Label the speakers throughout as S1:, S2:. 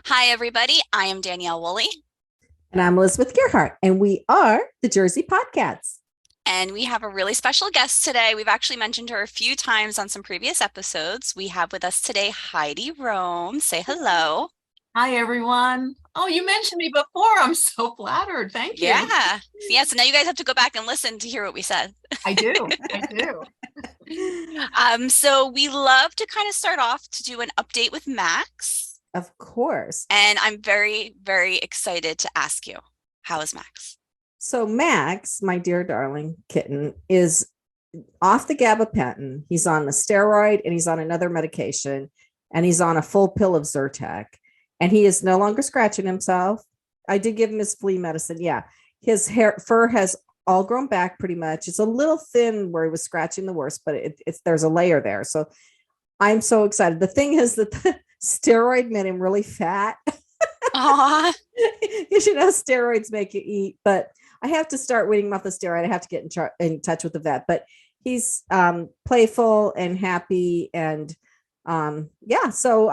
S1: Hi, everybody. I am Danielle Woolley,
S2: And I'm Elizabeth Gearhart, and we are the Jersey PodCats.
S1: and we have a really special guest today. We've actually mentioned her a few times on some previous episodes. We have with us today Heidi Rome. Say hello.
S3: Hi, everyone. Oh, you mentioned me before. I'm so flattered. Thank you.
S1: Yeah. Yeah. So now you guys have to go back and listen to hear what we said.
S3: I do. I do.
S1: So we love to kind of start off to do an update with Max.
S2: Of course.
S1: And I'm very, very excited to ask you, how is Max?
S2: So, Max, my dear darling kitten, is off the gabapentin. He's on the steroid and he's on another medication and he's on a full pill of Zyrtec. And he is no longer scratching himself. I did give him his flea medicine. Yeah. His fur has all grown back pretty much. It's a little thin where he was scratching the worst, but it's there's a layer there. So I'm so excited. The thing is that the steroid made him really fat.
S1: Aw.
S2: You should know steroids make you eat, but I have to start weaning him off the steroid. I have to get in touch with the vet, but he's playful and happy. And yeah, so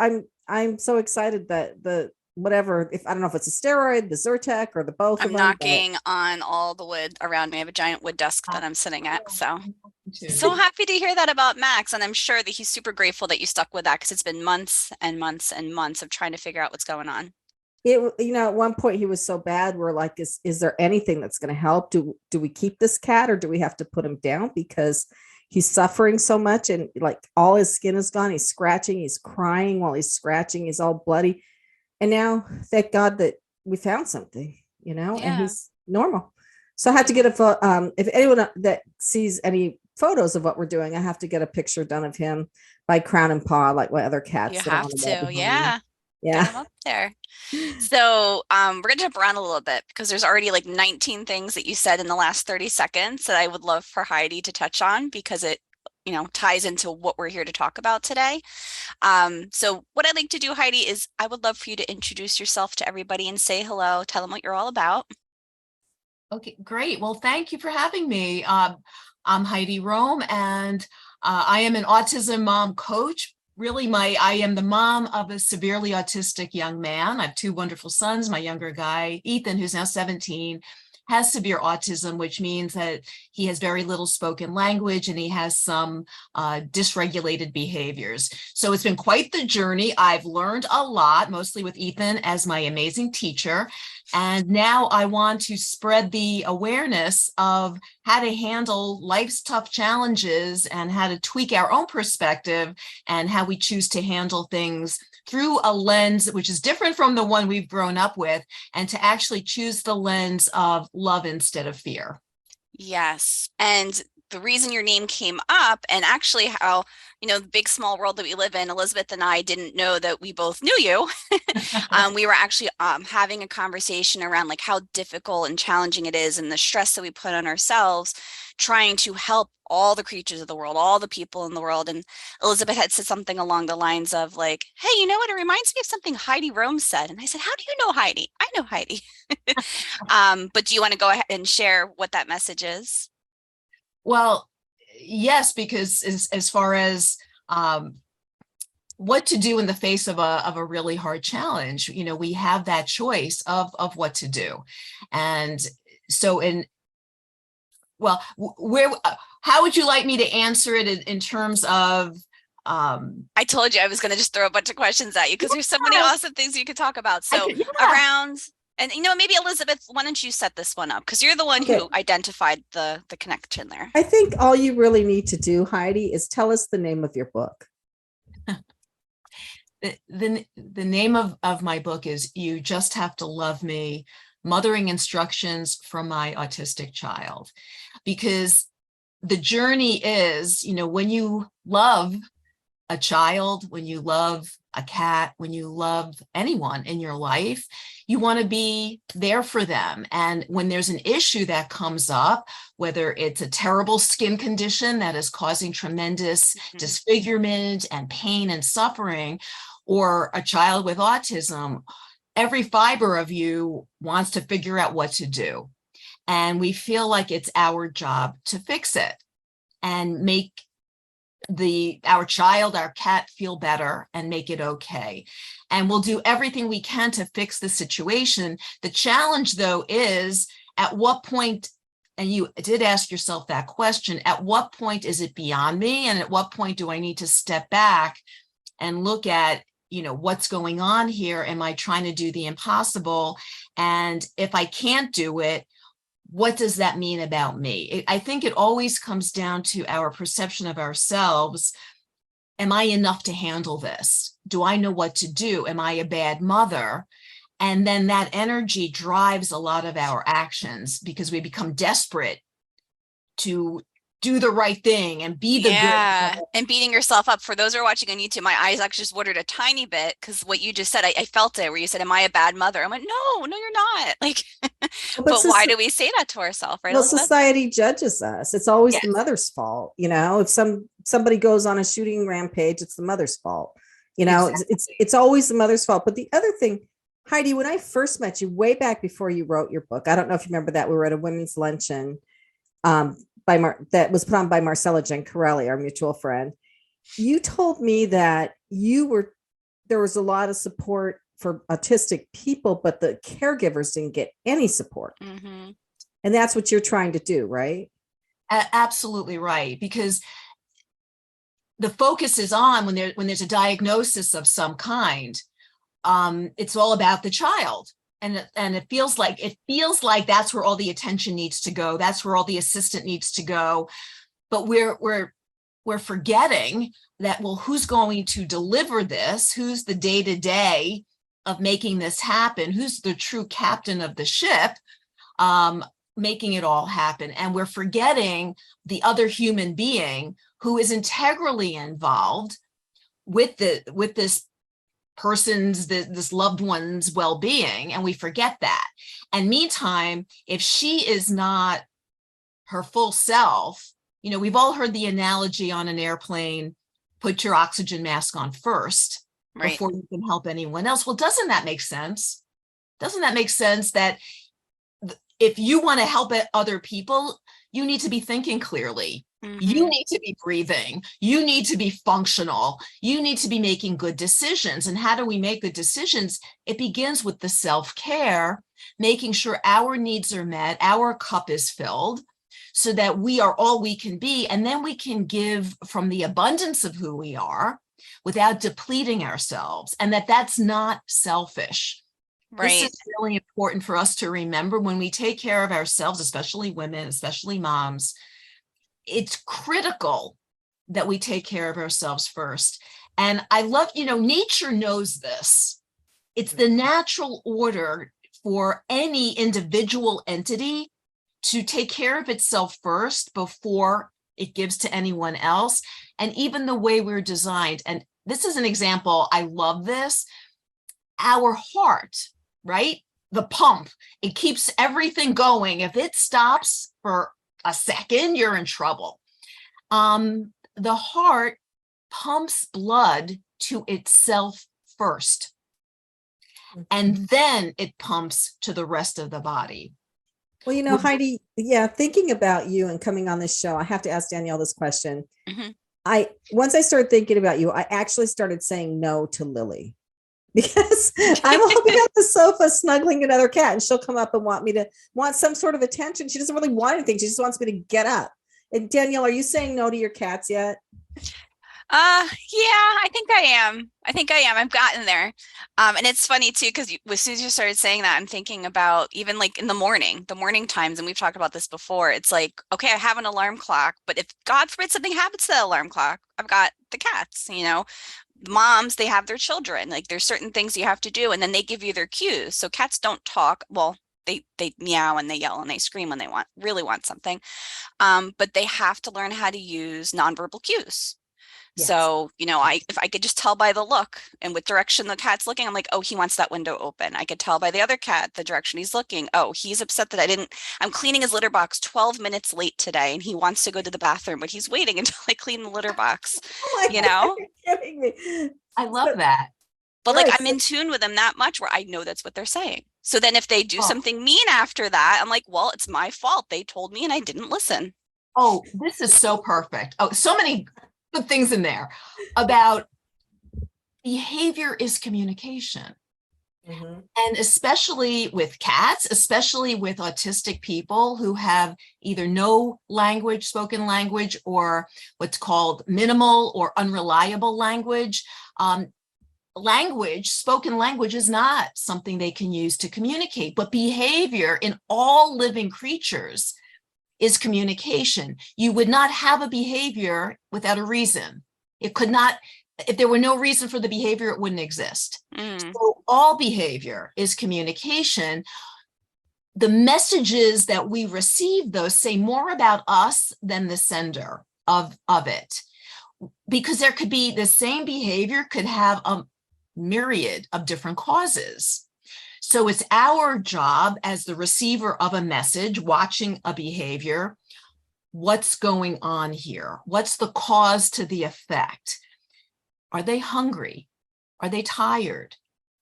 S2: I'm so excited that the whatever, if I don't know if it's a steroid, the Zyrtec, or the both of
S1: I'm
S2: them, but
S1: knocking on all the wood around me. I have a giant wood desk that I'm sitting at. So
S3: Too.
S1: so happy to hear that about Max. And I'm sure that he's super grateful that you stuck with that because it's been months and months and months of trying to figure out what's going on.
S2: at one point he was so bad we're like, is there anything that's going to help? Do we keep this cat or do we have to put him down because he's suffering so much and like all his skin is gone, he's scratching, he's crying while he's scratching, he's all bloody. And now thank God that we found something, and
S1: Yeah.
S2: he's normal. So I have to get if anyone that sees any photos of what we're doing, I have to get a picture done of him by Crown and Paw, like my other
S1: You
S2: cats that are
S1: have
S2: on the wall
S1: to.
S2: behind me.
S1: Yeah. Get
S2: Yeah.
S1: him up there. So we're gonna jump around a little bit because there's already like 19 things that you said in the last 30 seconds that I would love for Heidi to touch on because it, ties into what we're here to talk about today. So what I'd like to do, Heidi, is I would love for you to introduce yourself to everybody and say hello, tell them what you're all about.
S3: Okay, great. Well, thank you for having me. I'm Heidi Rome, and I am an autism mom coach. Really, I am the mom of a severely autistic young man. I have two wonderful sons. My younger guy, Ethan, who's now 17, has severe autism, which means that he has very little spoken language and he has some dysregulated behaviors. So it's been quite the journey. I've learned a lot, mostly with Ethan as my amazing teacher. And now I want to spread the awareness of how to handle life's tough challenges and how to tweak our own perspective and how we choose to handle things through a lens which is different from the one we've grown up with, and to actually choose the lens of love instead of fear.
S1: Yes. And the reason your name came up, and actually how, the big small world that we live in, Elizabeth and I didn't know that we both knew you. We were actually having a conversation around like how difficult and challenging it is and the stress that we put on ourselves trying to help all the creatures of the world, all the people in the world. And Elizabeth had said something along the lines of like, hey, you know what? It reminds me of something Heidi Rome said. And I said, how do you know Heidi? I know Heidi. But do you want to go ahead and share what that message is?
S3: Well, yes, because as far as what to do in the face of a really hard challenge, we have that choice of what to do. And so well, where how would you like me to answer it in terms of
S1: I told you I was going to just throw a bunch of questions at you because there's so many awesome things you could talk about. So
S3: yeah.
S1: around, and maybe Elizabeth, why don't you set this one up? Because you're the one
S2: Okay.
S1: who identified the connection there.
S2: I think all you really need to do, Heidi, is tell us the name of your book.
S3: The name of my book is You Just Have to Love Me, Mothering Instructions from My Autistic Child. Because the journey is, when you love a child, when you love a cat, when you love anyone in your life, you want to be there for them. And when there's an issue that comes up, whether it's a terrible skin condition that is causing tremendous disfigurement and pain and suffering, or a child with autism, every fiber of you wants to figure out what to do. And we feel like it's our job to fix it and make our child, our cat feel better and make it okay. And we'll do everything we can to fix the situation. The challenge, though, is at what point, and you did ask yourself that question, at what point is it beyond me? And at what point do I need to step back and look at, what's going on here? Am I trying to do the impossible? And if I can't do it, what does that mean about me? I think it always comes down to our perception of ourselves. Am I enough to handle this? Do I know what to do? Am I a bad mother? And then that energy drives a lot of our actions because we become desperate to do the right thing and be the good.
S1: And beating yourself up. For those who are watching on YouTube, my eyes actually just watered a tiny bit because what you just said, I felt it where you said, am I a bad mother? I went, no, you're not. Like, but why do we say that to ourselves, right?
S2: Well,
S1: Elizabeth?
S2: society judges us. It's always
S3: Yes.
S2: the mother's fault. If somebody goes on a shooting rampage, it's the mother's fault.
S3: Exactly.
S2: It's always the mother's fault. But the other thing, Heidi, when I first met you way back before you wrote your book, I don't know if you remember that, we were at a women's luncheon that was put on by Marcella Gencarelli, our mutual friend. You told me that there was a lot of support for autistic people, but the caregivers didn't get any support.
S1: Mm-hmm.
S2: And that's what you're trying to do, right?
S3: Absolutely right. Because the focus is on when there's a diagnosis of some kind, it's all about the child. And it feels like that's where all the attention needs to go. That's where all the assistant needs to go. But we're forgetting that, well, who's going to deliver this? Who's the day-to-day of making this happen? Who's the true captain of the ship, making it all happen? And we're forgetting the other human being who is integrally involved with this person's, this loved one's well-being, and we forget that. And meantime, if she is not her full self, we've all heard the analogy on an airplane, put your oxygen mask on first, right, before you can help anyone else. Well, doesn't that make sense? Doesn't that make sense that if you want to help other people, you need to be thinking clearly. Mm-hmm. You need to be breathing. You need to be functional. You need to be making good decisions. And how do we make good decisions? It begins with the self-care, making sure our needs are met, our cup is filled, so that we are all we can be. And then we can give from the abundance of who we are without depleting ourselves. And that's not selfish. Right. This is really important for us to remember when we take care of ourselves, especially women, especially moms. It's critical that we take care of ourselves first. And I love, nature knows this. It's the natural order for any individual entity to take care of itself first before it gives to anyone else. And even the way we're designed, and this is an example, I love this, our heart, right? The pump, it keeps everything going. If it stops for a second, you're in trouble. The heart pumps blood to itself first, and then it pumps to the rest of the body.
S2: Well, Heidi, thinking about you and coming on this show, I have to ask Danielle this question. Mm-hmm. Once I started thinking about you, I actually started saying no to Lily. Because I'm holding up the sofa, snuggling another cat, and she'll come up and want some sort of attention. She doesn't really want anything. She just wants me to get up. And Danielle, are you saying no to your cats yet?
S1: Yeah, I think I am. I've gotten there. And it's funny too, because as soon as you started saying that, I'm thinking about even like in the morning times, and we've talked about this before. It's like, okay, I have an alarm clock, but if God forbid something happens to the alarm clock, I've got the cats, moms, they have their children. Like there's certain things you have to do, and then they give you their cues. So cats don't talk. Well, they meow and they yell and they scream when they really want something. But they have to learn how to use nonverbal cues. Yes. So, if I could just tell by the look and what direction the cat's looking, I'm like, oh, he wants that window open. I could tell by the other cat the direction he's looking. Oh, he's upset that I'm cleaning his litter box 12 minutes late today, and he wants to go to the bathroom, but he's waiting until I clean the litter box.
S2: Oh my God, you're kidding me.
S3: I love that.
S1: But like, I'm in tune with them that much where I know that's what they're saying. So then if they do something mean after that, I'm like, well, it's my fault. They told me and I didn't listen.
S3: Oh, this is so perfect. Oh, so many put things in there about behavior is communication.
S2: Mhm.
S3: And especially with cats, especially with autistic people who have either no language, spoken language, or what's called minimal or unreliable language. Spoken language is not something they can use to communicate, but behavior in all living creatures is communication. You would not have a behavior without a reason. It could not, if there were no reason for the behavior, it wouldn't exist. So all behavior is communication. The messages that we receive, though, say more about us than the sender of it. Because there could be the same behavior could have a myriad of different causes. So it's our job as the receiver of a message, watching a behavior, what's going on here? What's the cause to the effect? Are they hungry? Are they tired?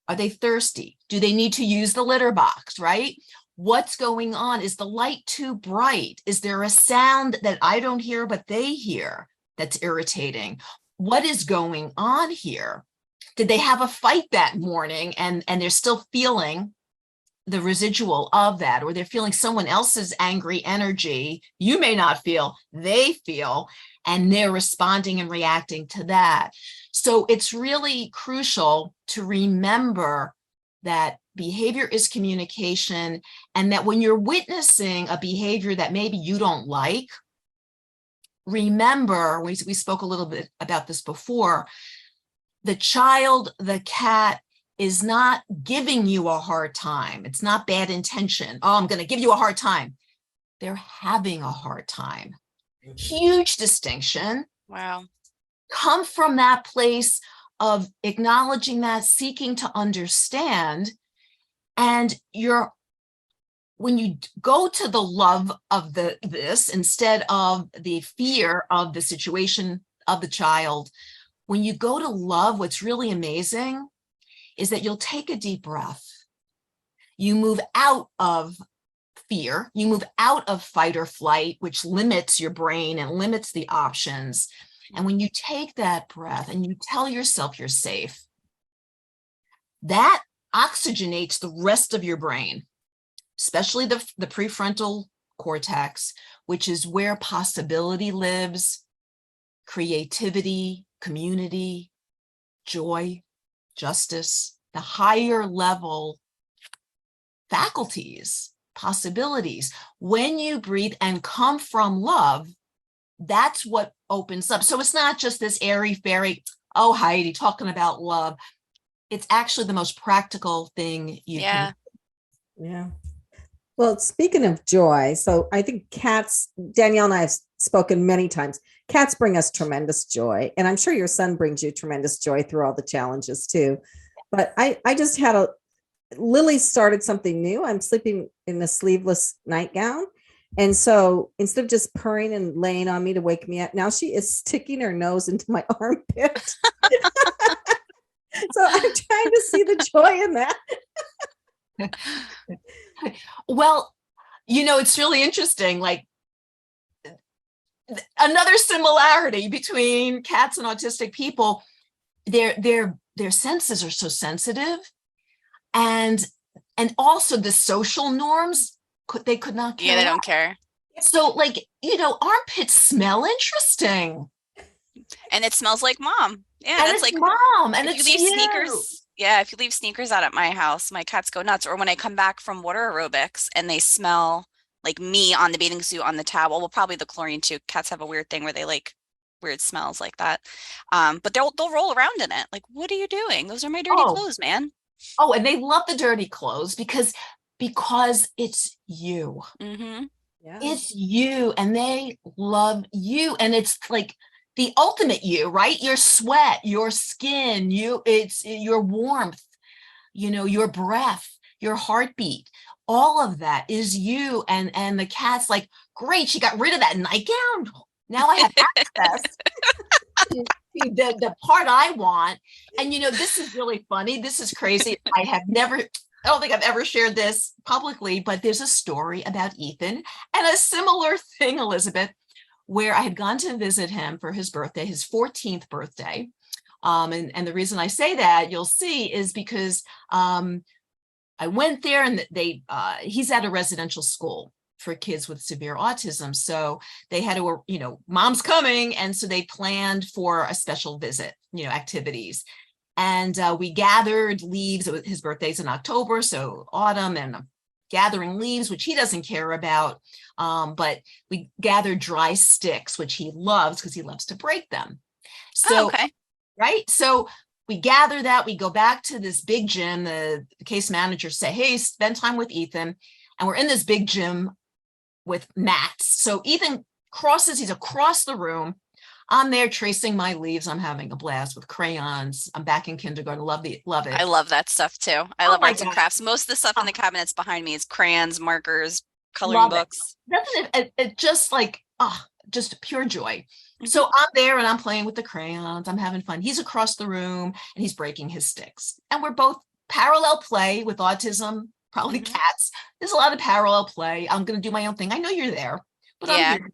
S3: Are they thirsty? Do they need to use the litter box, right? What's going on? Is the light too bright? Is there a sound that I don't hear, but they hear that's irritating? What is going on here? Did they have a fight that morning and they're still feeling the residual of that, or they're feeling someone else's angry energy? You may not feel, they feel, and they're responding and reacting to that. So it's really crucial to remember that behavior is communication, and that when you're witnessing a behavior that maybe you don't like, remember, we spoke a little bit about this before, the child, the cat, is not giving you a hard time. It's not bad intention. Oh, I'm going to give you a hard time. They're having a hard time. Huge distinction.
S1: Wow.
S3: Come from that place of acknowledging that, seeking to understand. And when you go to the love of this instead of the fear of the situation of the child, when you go to love, what's really amazing is that you'll take a deep breath. You move out of fear. You move out of fight or flight, which limits your brain and limits the options. And when you take that breath and you tell yourself you're safe, that oxygenates the rest of your brain, especially the prefrontal cortex, which is where possibility lives, creativity, community, joy, justice, the higher level faculties, possibilities. When you breathe and come from love, that's what opens up. So it's not just this airy fairy, oh, Heidi, talking about love. It's actually the most practical thing you can.
S2: Yeah. Well, speaking of joy, so I think cats, Danielle and I have spoken many times, cats bring us tremendous joy. And I'm sure your son brings you tremendous joy through all the challenges too. But I just had Lily started something new. I'm sleeping in a sleeveless nightgown. And so instead of just purring and laying on me to wake me up, now she is sticking her nose into my armpit. So I'm trying to see the joy in that.
S3: Well, it's really interesting. Like, another similarity between cats and autistic people, their senses are so sensitive, and also the social norms they could not care.
S1: Yeah, they don't care.
S3: So, like, armpits smell interesting,
S1: And it smells like mom. Yeah,
S3: and
S1: that's
S3: it's
S1: like
S3: mom, and
S1: if
S3: it's
S1: you leave
S3: you.
S1: sneakers. Yeah, if you leave sneakers out at my house, my cats go nuts. Or when I come back from water aerobics and they smell like me on the bathing suit on the towel. Well, probably the chlorine too. Cats have a weird thing where they like weird smells like that. But they'll roll around in it. Like, what are you doing? Those are my dirty clothes, man.
S3: Oh, and they love the dirty clothes because it's you.
S1: Mm-hmm.
S2: Yeah.
S3: It's you, and they love you, and it's like the ultimate you, right? Your sweat, your skin, it's your warmth, your breath, your heartbeat, all of that is you. And the cat's like, great, she got rid of that nightgown. Now I have access to the part I want. And this is really funny. This is crazy. I don't think I've ever shared this publicly, but there's a story about Ethan and a similar thing, Elizabeth. where I had gone to visit him for his birthday, his 14th birthday. And the reason I say that, you'll see, is because I went there, and he's at a residential school for kids with severe autism. So they had to, mom's coming. And so they planned for a special visit, activities. And we gathered leaves. His birthday's in October, so autumn, and gathering leaves, which he doesn't care about. But we gathered dry sticks, which he loves because he loves to break them. So,
S1: okay.
S3: Right. So we gather that, we go back to this big gym. The case manager say, hey, spend time with Ethan. And we're in this big gym with mats. So Ethan he's across the room. I'm there tracing my leaves. I'm having a blast with crayons. I'm back in kindergarten. Love it.
S1: I love that stuff too. I love arts and crafts. Most of the stuff in the cabinets behind me is crayons, markers, coloring books.
S3: Doesn't it just like, just pure joy. So I'm there and I'm playing with the crayons. I'm having fun. He's across the room and he's breaking his sticks. And we're both parallel play with autism, probably cats. There's a lot of parallel play. I'm going to do my own thing. I know you're there, but I'm here.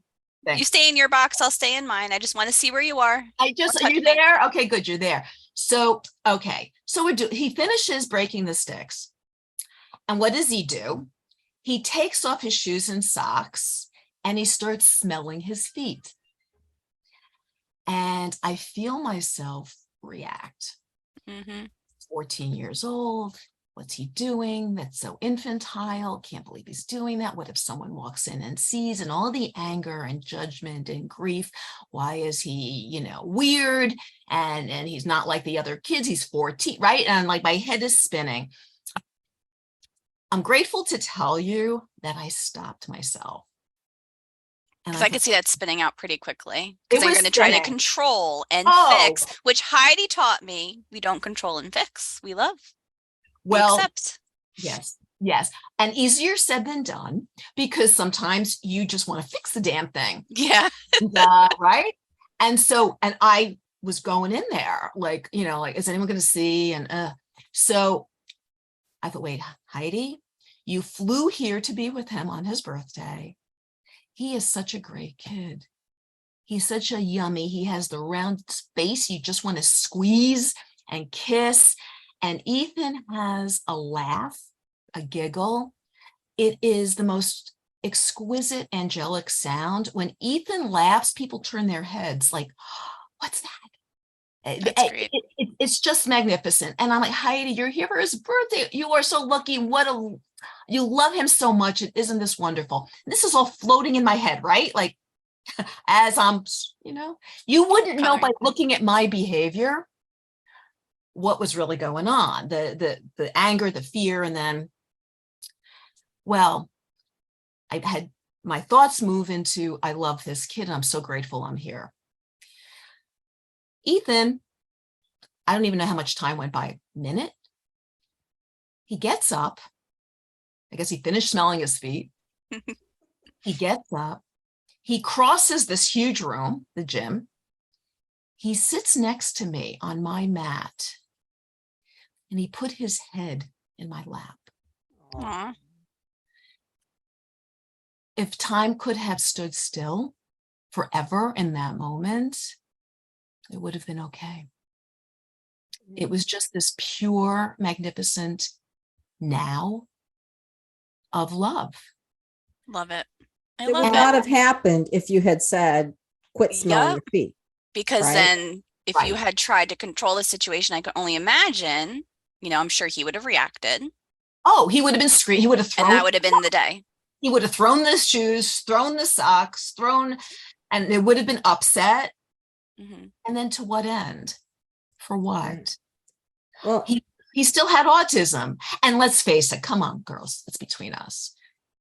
S1: You stay in your box, I'll stay in mine. I just want to see where you are.
S3: Are you there? Okay, good. You're there. So, okay. So he finishes breaking the sticks. And what does he do? He takes off his shoes and socks and he starts smelling his feet. And I feel myself react. 14 years old. What's he doing? That's so infantile. Can't believe he's doing that. What if someone walks in and sees, and all the anger and judgment and grief? Why is he, weird? And he's not like the other kids. He's 14, right? And like my head is spinning. I'm grateful to tell you that I stopped myself.
S1: Because I could see that spinning out pretty quickly. Because they're going to try to control and fix, which Heidi taught me. We don't control and fix. We love.
S3: Well,
S1: accept.
S3: Yes. And easier said than done, because sometimes you just want to fix the damn thing.
S1: Yeah.
S3: Right. And I was going in there like, is anyone going to see? And so I thought, wait, Heidi, you flew here to be with him on his birthday. He is such a great kid. He's such a yummy. He has the round face you just want to squeeze and kiss. And Ethan has a laugh, a giggle. It is the most exquisite, angelic sound. When Ethan laughs, people turn their heads like, what's that?
S1: That's great.
S3: It's just magnificent. And I'm like, Heidi, you're here for his birthday. You are so lucky. You love him so much. Isn't this wonderful? This is all floating in my head, right? Like, as I'm, you wouldn't know by looking at my behavior what was really going on, the anger, the fear. And then, well, I had my thoughts move into, I love this kid and I'm so grateful I'm here. Ethan, I don't even know how much time went by. Minute. He gets up. I guess he finished smelling his feet. He gets up. He crosses this huge room, the gym. He sits next to me on my mat. And he put his head in my lap.
S1: Aww.
S3: If time could have stood still forever in that moment, it would have been okay. It was just this pure, magnificent now of love.
S1: Love it.
S2: It would not have happened if you had said, quit smelling your feet.
S1: Because then if you had tried to control the situation, I could only imagine, I'm sure he would have reacted.
S3: Oh, he would have been screaming. He would have thrown.
S1: And that would have been the day.
S3: He would have thrown the shoes, thrown the socks, and it would have been upset. And then to what end? For what? Well, he still had autism. And let's face it, come on, girls, it's between us.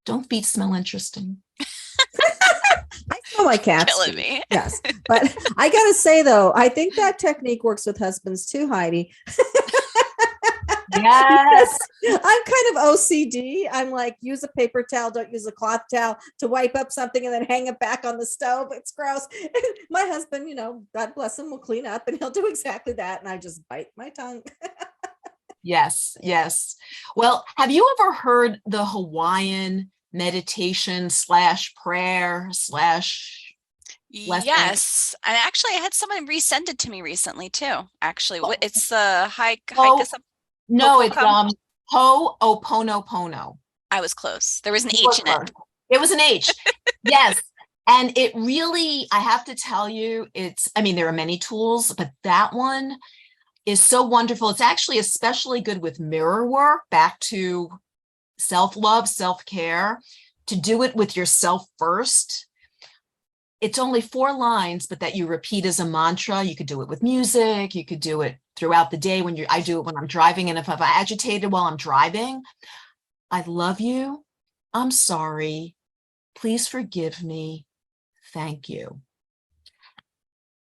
S3: Don't feet smell interesting?
S2: I smell like cats.
S1: Killing me.
S2: Yes. But I got to say, though, I think that technique works with husbands too, Heidi.
S3: Yes.
S2: I'm kind of OCD. I'm like, use a paper towel, don't use a cloth towel to wipe up something and then hang it back on the stove. It's gross. And my husband, God bless him, will clean up and he'll do exactly that. And I just bite my tongue.
S3: Yes. Well, have you ever heard the Hawaiian meditation / prayer / less angry.
S1: Yes. And actually, I had someone resend it to me recently too. Actually,
S3: Oh,
S1: it's the
S3: oh,
S1: hike
S3: no, it's
S1: Hopopopo.
S3: Ho'oponopono.
S1: I was close. There was an
S3: You were
S1: H in it.
S3: close. It was an H. Yes. And it really, I have to tell you, I mean, there are many tools, but that one is so wonderful. It's actually especially good with mirror work, back to self-love, self-care, to do it with yourself first. It's only 4 lines, but that you repeat as a mantra. You could do it with music. You could do it throughout the day I do it when I'm driving. And if I'm agitated while I'm driving, I love you. I'm sorry. Please forgive me. Thank you.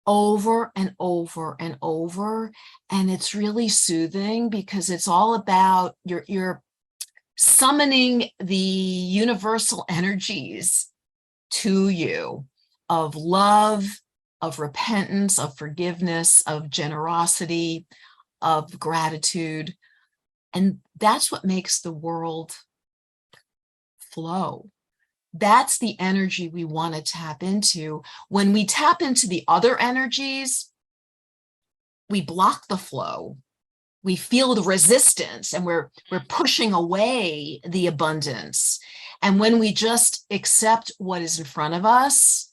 S3: Over and over and over. And it's really soothing because it's all about you're summoning the universal energies to you of love, of repentance, of forgiveness, of generosity, of gratitude. And that's what makes the world flow. That's the energy we want to tap into. When we tap into the other energies, we block the flow. We feel the resistance and we're pushing away the abundance. And when we just accept what is in front of us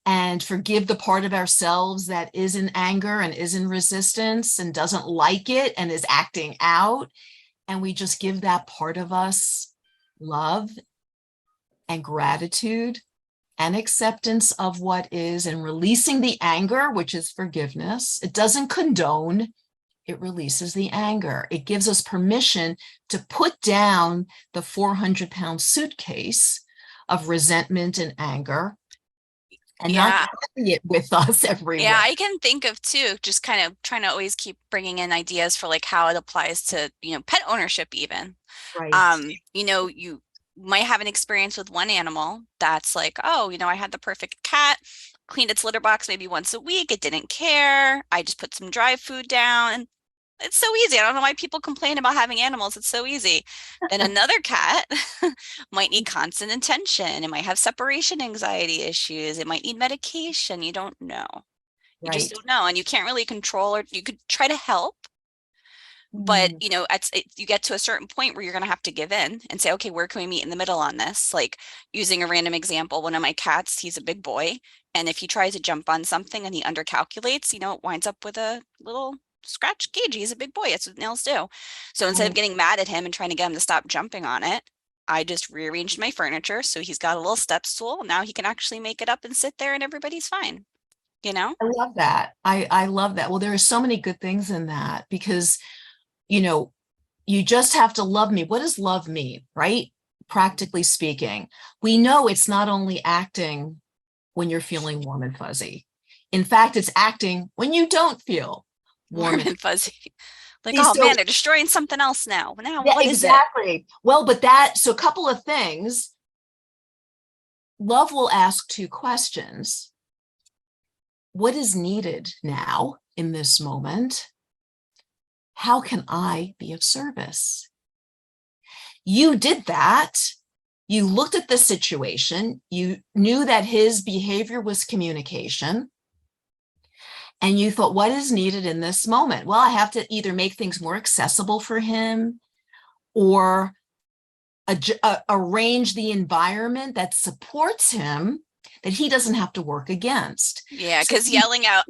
S3: and forgive the part of ourselves that is in anger and is in resistance and doesn't like it and is acting out, and we just give that part of us love and gratitude and acceptance of what is, and releasing the anger, which is forgiveness. It doesn't condone, it releases the anger. It gives us permission to put down the 400-pound suitcase of resentment and anger and not
S1: Yeah.
S3: carry it with us everywhere.
S1: Yeah, I can think of too, just kind of trying to always keep bringing in ideas for like how it applies to, pet ownership even.
S3: Right.
S1: You might have an experience with one animal that's like, oh, I had the perfect cat, cleaned its litter box maybe once a week. It didn't care. I just put some dry food down. It's so easy. I don't know why people complain about having animals. It's so easy. Then another cat might need constant attention. It might have separation anxiety issues. It might need medication. You don't know. You just
S3: Right.
S1: don't know. And you can't really control, or you could try to help. But,
S3: Mm.
S1: you get to a certain point where you're going to have to give in and say, okay, where can we meet in the middle on this? Like, using a random example, one of my cats, he's a big boy. And if he tries to jump on something and he undercalculates, it winds up with a little scratch cage. He's a big boy. That's what nails do. So instead of
S3: Right.
S1: getting mad at him and trying to get him to stop jumping on it, I just rearranged my furniture. So he's got a little step stool. Now he can actually make it up and sit there and everybody's fine, you know?
S3: I love that. I love that. Well, there are so many good things in that because, you just have to love me. What does love mean, right? Practically speaking, we know it's not only acting when you're feeling warm and fuzzy. In fact, it's acting when you don't feel warm
S1: Warm
S3: and
S1: and fuzzy. Like,
S3: fuzzy.
S1: oh
S3: So
S1: man, they're destroying something else now. Now,
S3: yeah,
S1: what is it?
S3: exactly. Well, so a couple of things. Love will ask 2 questions. What is needed now in this moment? How can I be of service? You did that. You looked at the situation. You knew that his behavior was communication. And you thought, what is needed in this moment? Well, I have to either make things more accessible for him or arrange the environment that supports him, that he doesn't have to work against.
S1: Yeah,
S3: So
S1: because yelling out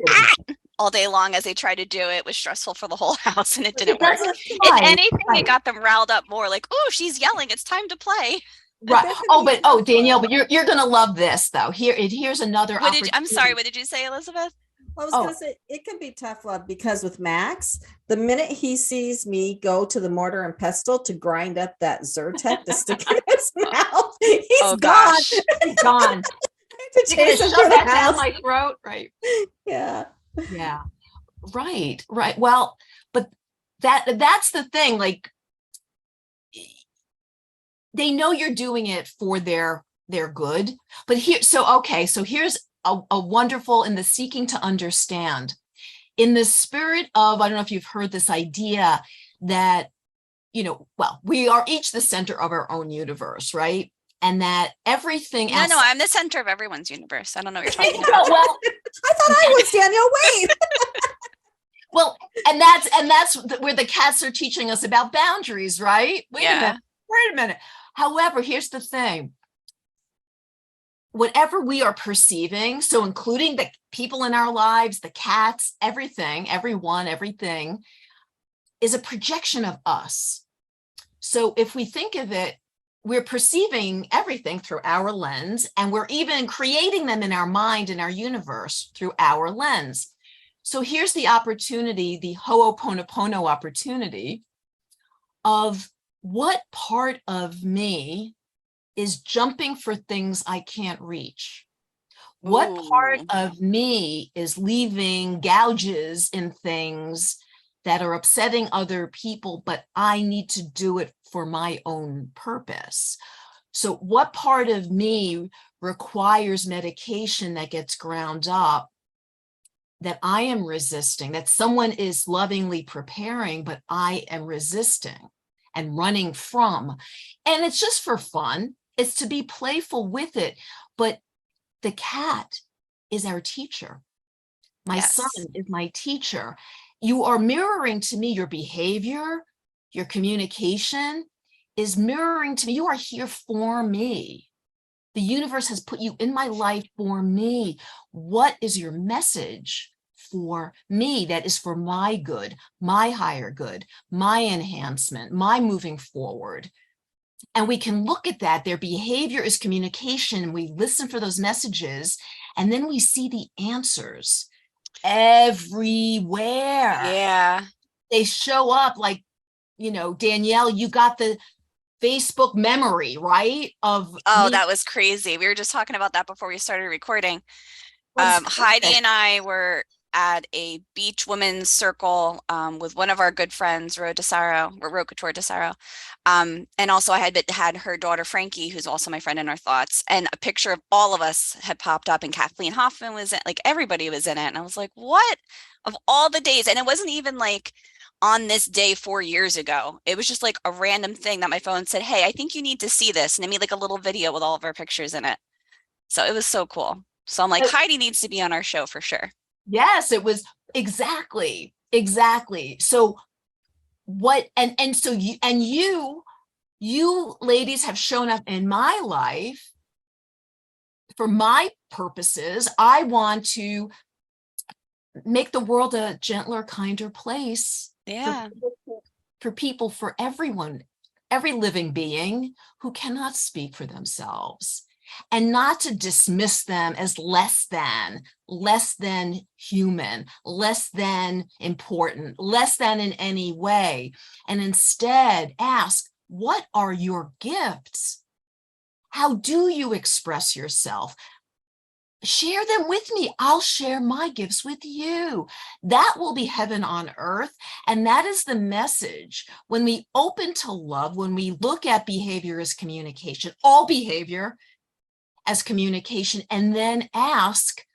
S1: all day long as they tried to do it was stressful for the whole house and it didn't work. If
S3: right,
S1: anything,
S3: right.
S1: it got them riled up more, like, oh, she's yelling, it's time to play.
S3: Right. Oh, Danielle, but you're gonna love this though. Here's another opportunity.
S1: I'm sorry, what did you say, Elizabeth?
S2: I was going to say it can be tough love because with Max, the minute he sees me go to the mortar and pestle to grind up that Zyrtec to stick in his mouth, he's gone.
S3: He's gone.
S2: To chase him through the house.
S3: Down my throat, right?
S2: Yeah.
S3: Yeah. Right. Well, but that's the thing. Like, they know you're doing it for their good. But here's a wonderful, in the seeking to understand, in the spirit of, I don't know if you've heard this idea that, we are each the center of our own universe, right? and that everything
S1: No,
S3: else.
S1: no, I'm the center of everyone's universe. I don't know what you're talking about.
S3: Well,
S2: I thought I was Danielle. Wait.
S3: well, and that's where the cats are teaching us about boundaries, right? Wait a minute. However, here's the thing. Whatever we are perceiving, so including the people in our lives, the cats, everything, everyone, everything, is a projection of us. So if we think of it, we're perceiving everything through our lens, and we're even creating them in our mind, in our universe, through our lens. So here's the opportunity, the Ho'oponopono opportunity of what part of me is jumping for things I can't reach. What part of me is leaving gouges in things that are upsetting other people, but I need to do it for my own purpose? So what part of me requires medication that gets ground up that I am resisting, that someone is lovingly preparing, but I am resisting and running from? And it's just for fun. It's to be playful with it. But the cat is our teacher. My son is my teacher. You are mirroring to me your behavior, your communication is mirroring to me. You are here for me. The universe has put you in my life for me. What is your message for me that is for my good, my higher good, my enhancement, my moving forward? And we can look at that. Their behavior is communication. We listen for those messages, and then we see the answers everywhere.
S1: Yeah.
S3: They show up like, Danielle, you got the Facebook memory, right?
S1: Oh, that was crazy. We were just talking about that before we started recording. Heidi and I were at a beach women's circle with one of our good friends, Ro Couture Desaro. And also I had her daughter, Frankie, who's also my friend in our thoughts. And a picture of all of us had popped up, and Kathleen Hoffman was in, like everybody was in it. And I was like, what? Of all the days? And it wasn't even like on this day 4 years ago. It was just like a random thing that my phone said, hey, I think you need to see this. And it made like a little video with all of our pictures in it. So it was so cool. So I'm like, Heidi needs to be on our show for sure.
S3: Yes, it was exactly. So what, and so you ladies have shown up in my life for my purposes. I want to make the world a gentler, kinder place.
S1: Yeah.
S3: For people, for everyone, every living being who cannot speak for themselves, and not to dismiss them as less than human, less than important, less than in any way, and instead ask, what are your gifts? How do you express yourself? Share them with me. I'll share my gifts with you. That will be heaven on earth. And that is the message. When we open to love, when we look at behavior as communication, all behavior as communication, and then ask,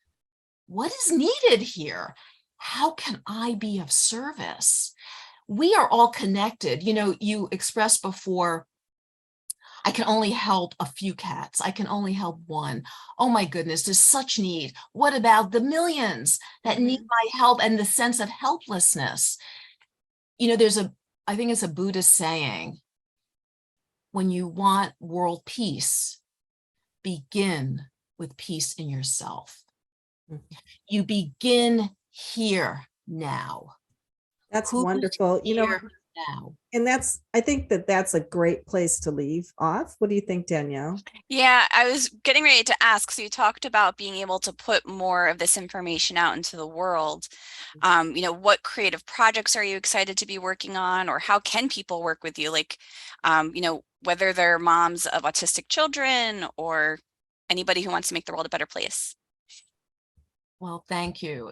S3: what is needed here? How can I be of service? We are all connected. You expressed before, I can only help a few cats. I can only help one. Oh my goodness, there's such need. What about the millions that need my help and the sense of helplessness? I think it's a Buddhist saying, when you want world peace, begin with peace in yourself. You begin here now.
S2: That's wonderful.
S3: Now.
S2: And I think that's a great place to leave off. What do you think, Danielle?
S1: Yeah, I was getting ready to ask. So you talked about being able to put more of this information out into the world. What creative projects are you excited to be working on, or how can people work with you? Like, whether they're moms of autistic children or anybody who wants to make the world a better place.
S3: Well, thank you.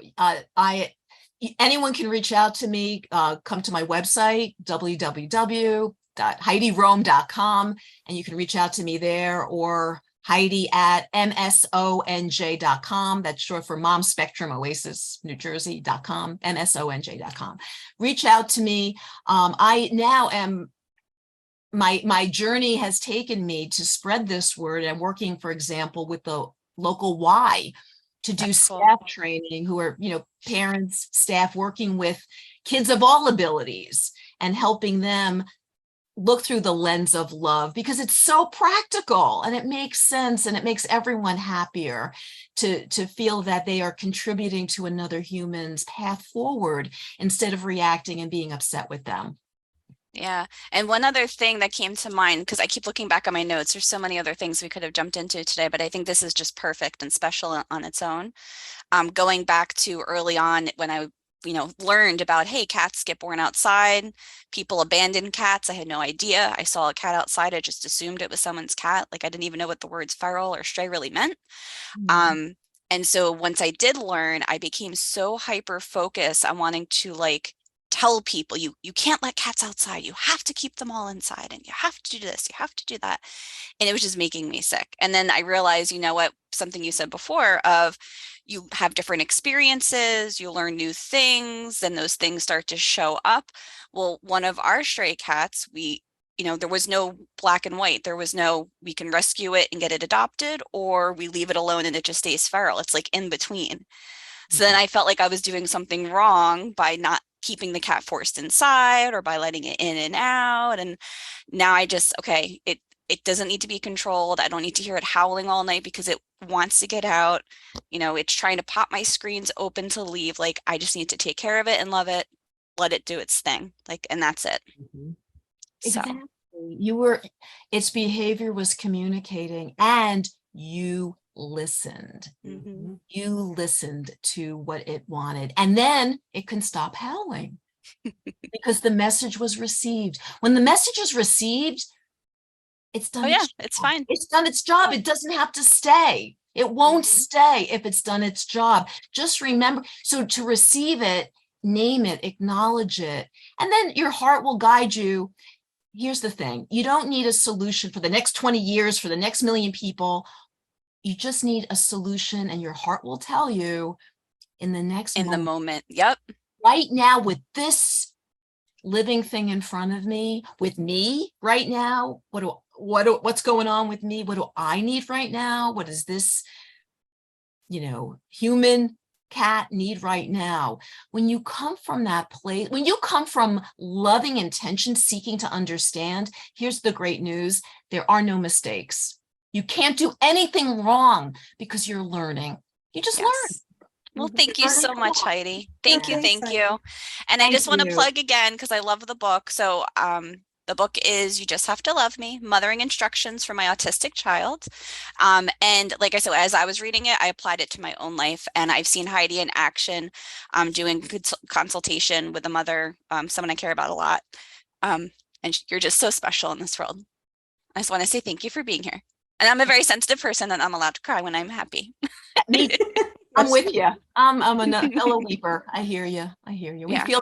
S3: Anyone can reach out to me, come to my website, www.heidirome.com, and you can reach out to me there, or Heidi@msonj.com. That's short for Mom Spectrum Oasis, New Jersey.com, msonj.com. Reach out to me. I now am my journey has taken me to spread this word. I'm working, for example, with the local Y to do
S1: That's cool.
S3: staff training, who are, parents, staff working with kids of all abilities and helping them look through the lens of love, because it's so practical and it makes sense, and it makes everyone happier to feel that they are contributing to another human's path forward instead of reacting and being upset with them.
S1: Yeah. And one other thing that came to mind, because I keep looking back on my notes, there's so many other things we could have jumped into today, but I think this is just perfect and special on its own. Going back to early on when I learned about, hey, cats get born outside, people abandon cats. I had no idea. I saw a cat outside. I just assumed it was someone's cat. Like I didn't even know what the words feral or stray really meant.
S3: Mhm.
S1: And so once I did learn, I became so hyper focused on wanting to tell people you can't let cats outside. You have to keep them all inside, and you have to do this, you have to do that. And it was just making me sick. And then I realized, what, something you said before of you have different experiences, you learn new things, then those things start to show up. Well, one of our stray cats, there was no black and white. There was no, we can rescue it and get it adopted, or we leave it alone and it just stays feral. It's like in between. So then I felt like I was doing something wrong by not keeping the cat forced inside or by letting it in and out. And now I just, okay, it doesn't need to be controlled. I don't need to hear it howling all night because it wants to get out. It's trying to pop my screens open to leave. Like I just need to take care of it and love it, let it do its thing. And that's it.
S2: Mhm.
S1: So
S3: Exactly. Its behavior was communicating, and you listened.
S1: mhm.
S3: You listened to what it wanted, and then it can stop howling because the message was received. When the message is received, it's
S1: Oh
S3: done
S1: yeah,
S3: its
S1: it's
S3: job.
S1: fine.
S3: It's done its job. It doesn't have to stay. It won't
S1: Mhm.
S3: stay if it's done its job. Just remember, so to receive it, name it, acknowledge it, and then your heart will guide you. Here's the thing. You don't need a solution for the next 20 years, for the next million people. You just need a solution, and your heart will tell you in the next
S1: In the
S3: moment,
S1: moment. Yep.
S3: right now, with this living thing in front of me, with me right now, what's going on with me? What do I need right now? What does this, human cat need right now? When you come from that place, when you come from loving intention, seeking to understand, here's the great news: there are no mistakes. You can't do anything wrong because you're learning. You just learn.
S1: Yes. Well,
S2: Mhm.
S1: thank you
S3: You're learning
S1: so
S3: to
S1: much,
S3: walk.
S1: Heidi.
S2: Yeah,
S1: Thank you,
S2: thanks,
S1: thank you.
S2: Heidi.
S1: And I
S3: Thank
S1: just want to
S3: you.
S1: plug again because I love the book. So, the book is You Just Have to Love Me, Mothering Instructions for My Autistic Child. And like I said, as I was reading it, I applied it to my own life, and I've seen Heidi in action, doing consultation with a mother, someone I care about a lot. And you're just so special in this world. I just want to say thank you for being here. And I'm a very sensitive person, and I'm allowed to cry when I'm happy.
S3: Me, I'm
S2: Yes,
S3: with you. I'm a fellow weeper. I hear you. I hear you. We
S1: Yeah.
S3: feel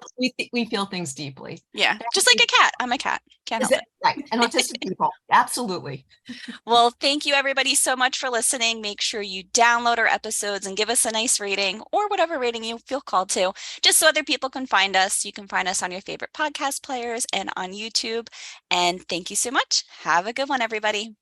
S3: we feel things deeply.
S1: Yeah.
S3: Thank
S1: Just like
S3: you.
S1: a cat. I'm a cat. Can't
S3: Is
S1: help
S3: it
S1: it.
S3: right? And autistic people, absolutely.
S1: Well, thank you everybody so much for listening. Make sure you download our episodes and give us a nice rating or whatever rating you feel called to, just so other people can find us. You can find us on your favorite podcast players and on YouTube. And thank you so much. Have a good one, everybody.